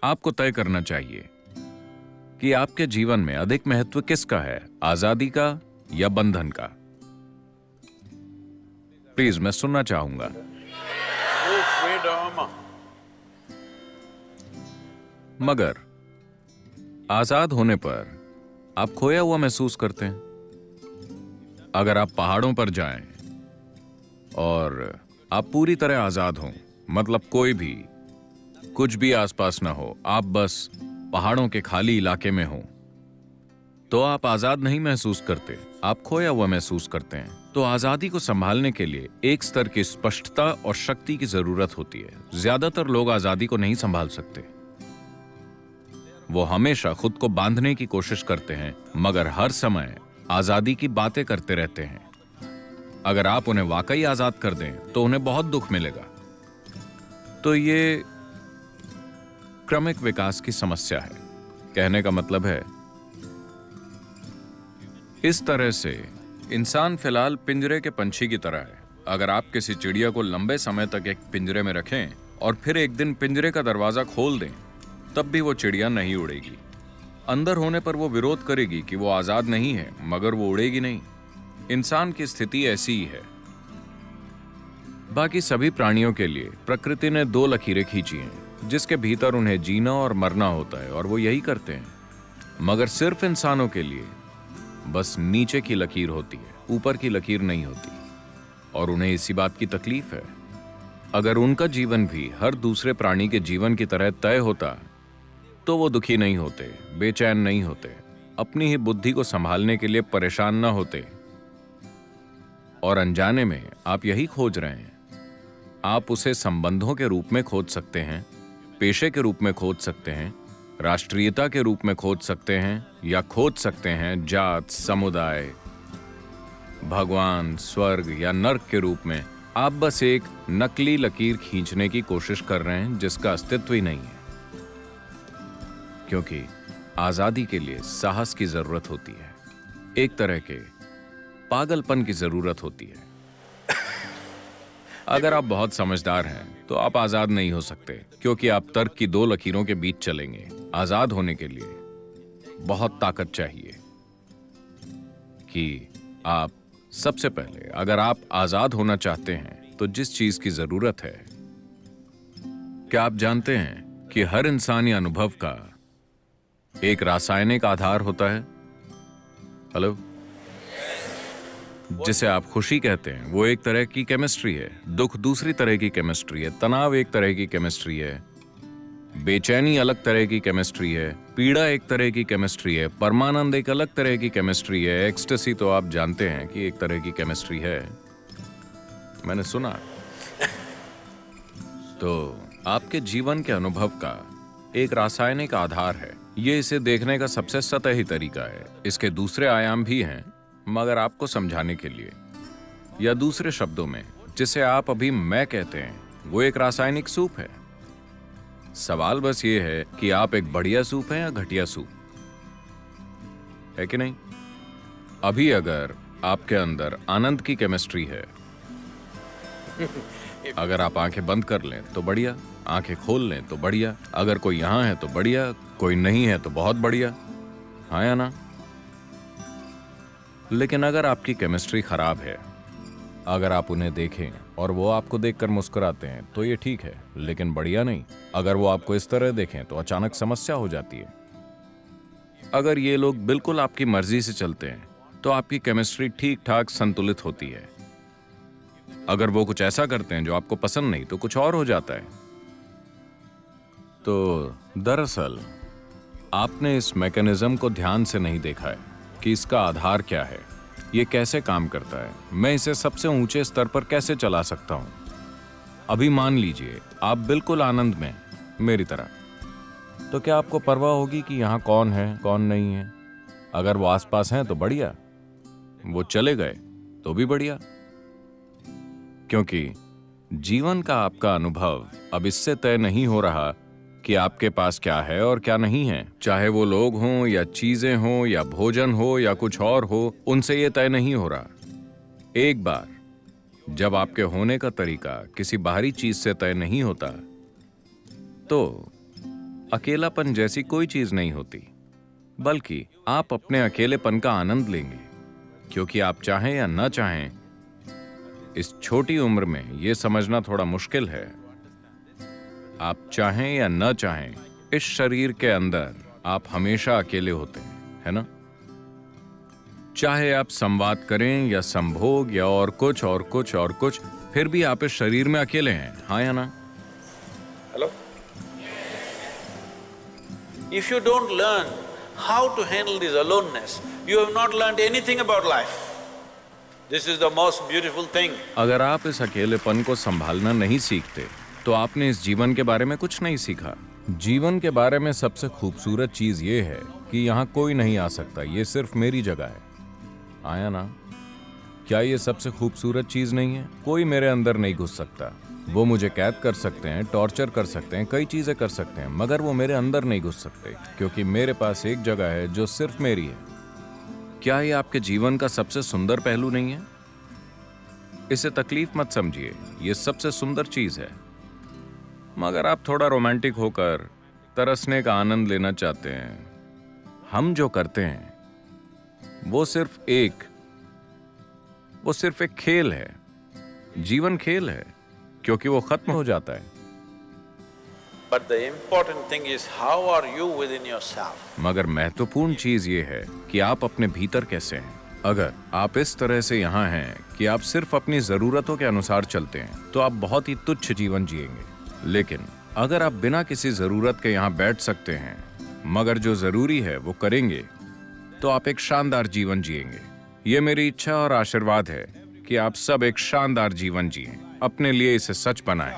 आपको तय करना चाहिए कि आपके जीवन में अधिक महत्व किसका है, आजादी का या बंधन का। प्लीज, मैं सुनना चाहूंगा। मगर आजाद होने पर आप खोया हुआ महसूस करते हैं। अगर आप पहाड़ों पर जाएं और आप पूरी तरह आजाद हों, मतलब कोई भी कुछ भी आसपास ना हो, आप बस पहाड़ों के खाली इलाके में हो, तो आप आजाद नहीं महसूस करते, आप खोया हुआ महसूस करते हैं। तो आजादी को संभालने के लिए एक स्तर की स्पष्टता और शक्ति की जरूरत होती है। ज्यादातर लोग आजादी को नहीं संभाल सकते। वो हमेशा खुद को बांधने की कोशिश करते हैं, मगर हर समय आजादी की बातें करते रहते हैं। अगर आप उन्हें वाकई आजाद कर दें तो उन्हें बहुत दुख मिलेगा। तो ये क्रमिक विकास की समस्या है। कहने का मतलब है, इस तरह से इंसान फिलहाल पिंजरे के पंछी की तरह है। अगर आप किसी चिड़िया को लंबे समय तक एक पिंजरे में रखें और फिर एक दिन पिंजरे का दरवाजा खोल दें, तब भी वो चिड़िया नहीं उड़ेगी। अंदर होने पर वो विरोध करेगी कि वो आजाद नहीं है, मगर वो उड़ेगी नहीं। इंसान की स्थिति ऐसी ही है। बाकी सभी प्राणियों के लिए प्रकृति ने दो लकीरें खींची हैं, जिसके भीतर उन्हें जीना और मरना होता है, और वो यही करते हैं। मगर सिर्फ इंसानों के लिए बस नीचे की लकीर होती है, ऊपर की लकीर नहीं होती। और उन्हें इसी बात की तकलीफ है। अगर उनका जीवन भी हर दूसरे प्राणी के जीवन की तरह तय होता तो वो दुखी नहीं होते, बेचैन नहीं होते, अपनी ही बुद्धि को संभालने के लिए परेशान ना होते। और अनजाने में आप यही खोज रहे हैं। आप उसे संबंधों के रूप में खोज सकते हैं, पेशे के रूप में खोज सकते हैं, राष्ट्रीयता के रूप में खोज सकते हैं, या खोज सकते हैं जात, समुदाय, भगवान, स्वर्ग या नर्क के रूप में। आप बस एक नकली लकीर खींचने की कोशिश कर रहे हैं जिसका अस्तित्व ही नहीं है। क्योंकि आजादी के लिए साहस की जरूरत होती है, एक तरह के पागलपन की जरूरत होती है। अगर आप बहुत समझदार हैं तो आप आजाद नहीं हो सकते, क्योंकि आप तर्क की दो लकीरों के बीच चलेंगे। आजाद होने के लिए बहुत ताकत चाहिए। कि आप सबसे पहले, अगर आप आजाद होना चाहते हैं तो जिस चीज की जरूरत है, क्या आप जानते हैं कि हर इंसानी अनुभव का एक रासायनिक आधार होता है? हेलो? जिसे आप खुशी कहते हैं, वो एक तरह की केमिस्ट्री है, दुख दूसरी तरह की केमिस्ट्री है, तनाव एक तरह की केमिस्ट्री है, बेचैनी अलग तरह की केमिस्ट्री है, पीड़ा एक तरह की केमिस्ट्री है, परमानंद एक अलग तरह की केमिस्ट्री है, एक्सटेसी तो आप जानते हैं कि एक तरह की केमिस्ट्री है, मैंने सुना। तो आपके जीवन के अनुभव का एक रासायनिक आधार है। ये इसे देखने का सबसे सतही तरीका है। इसके दूसरे आयाम भी हैं, मगर आपको समझाने के लिए, या दूसरे शब्दों में जिसे आप अभी मैं कहते हैं, वो एक रासायनिक सूप है। सवाल बस ये है कि आप एक बढ़िया सूप हैं या घटिया सूप, है कि नहीं? अभी अगर आपके अंदर आनंद की केमिस्ट्री है, अगर आप आंखें बंद कर लें तो बढ़िया, आंखें खोल लें तो बढ़िया, अगर कोई यहां है तो बढ़िया, कोई नहीं है तो बहुत बढ़िया, हाँ या ना? लेकिन अगर आपकी केमिस्ट्री खराब है, अगर आप उन्हें देखें और वो आपको देखकर मुस्कुराते हैं तो ये ठीक है, लेकिन बढ़िया नहीं। अगर वो आपको इस तरह देखें तो अचानक समस्या हो जाती है। अगर ये लोग बिल्कुल आपकी मर्जी से चलते हैं तो आपकी केमिस्ट्री ठीक ठाक संतुलित होती है। अगर वो कुछ ऐसा करते हैं जो आपको पसंद नहीं, तो कुछ और हो जाता है। तो दरअसल आपने इस मैकेनिज्म को ध्यान से नहीं देखा है कि इसका आधार क्या है, ये कैसे काम करता है, मैं इसे सबसे ऊंचे स्तर पर कैसे चला सकता हूं। अभी मान लीजिए आप बिल्कुल आनंद में, मेरी तरह, तो क्या आपको परवाह होगी कि यहां कौन है कौन नहीं है? अगर वो आसपास हैं तो बढ़िया, वो चले गए तो भी बढ़िया, क्योंकि जीवन का आपका अनुभव अब इससे तय नहीं हो रहा कि आपके पास क्या है और क्या नहीं है। चाहे वो लोग हों या चीजें हों या भोजन हो या कुछ और हो, उनसे ये तय नहीं हो रहा। एक बार जब आपके होने का तरीका किसी बाहरी चीज से तय नहीं होता, तो अकेलापन जैसी कोई चीज नहीं होती, बल्कि आप अपने अकेलेपन का आनंद लेंगे, क्योंकि आप चाहें या न चाहें, इस छोटी उम्र में यह समझना थोड़ा मुश्किल है। आप चाहें या न चाहें, इस शरीर के अंदर आप हमेशा अकेले होते हैं, है ना? चाहे आप संवाद करें या संभोग या और कुछ और कुछ और कुछ, फिर भी आप इस शरीर में अकेले हैं, हाँ या ना? Hello? If you don't learn how to handle this aloneness, you have not learned anything about life. This is the most beautiful thing. अगर आप इस अकेलेपन को संभालना नहीं सीखते, तो आपने इस जीवन के बारे में कुछ नहीं सीखा। जीवन के बारे में सबसे खूबसूरत चीज ये है कि यहाँ कोई नहीं आ सकता, ये सिर्फ मेरी जगह है, आया ना? क्या ये सबसे खूबसूरत चीज नहीं है? कोई मेरे अंदर नहीं घुस सकता। वो मुझे कैद कर सकते हैं, टॉर्चर कर सकते हैं, कई चीजें कर सकते हैं, मगर वो मेरे अंदर नहीं घुस सकते, क्योंकि मेरे पास एक जगह है जो सिर्फ मेरी है। क्या ये आपके जीवन का सबसे सुंदर पहलू नहीं है? इसे तकलीफ मत समझिए, ये सबसे सुंदर चीज है। मगर आप थोड़ा रोमांटिक होकर तरसने का आनंद लेना चाहते हैं। हम जो करते हैं वो सिर्फ एक खेल है। जीवन खेल है, क्योंकि वो खत्म हो जाता है। But the important thing is how are you within yourself? मगर महत्वपूर्ण चीज ये है कि आप अपने भीतर कैसे हैं। अगर आप इस तरह से यहाँ हैं कि आप सिर्फ अपनी जरूरतों के अनुसार चलते हैं, तो आप बहुत ही तुच्छ जीवन जिएंगे। लेकिन अगर आप बिना किसी जरूरत के यहाँ बैठ सकते हैं, मगर जो जरूरी है वो करेंगे, तो आप एक शानदार जीवन जिएंगे। ये मेरी इच्छा और आशीर्वाद है कि आप सब एक शानदार जीवन जिएं। अपने लिए इसे सच बनाएं।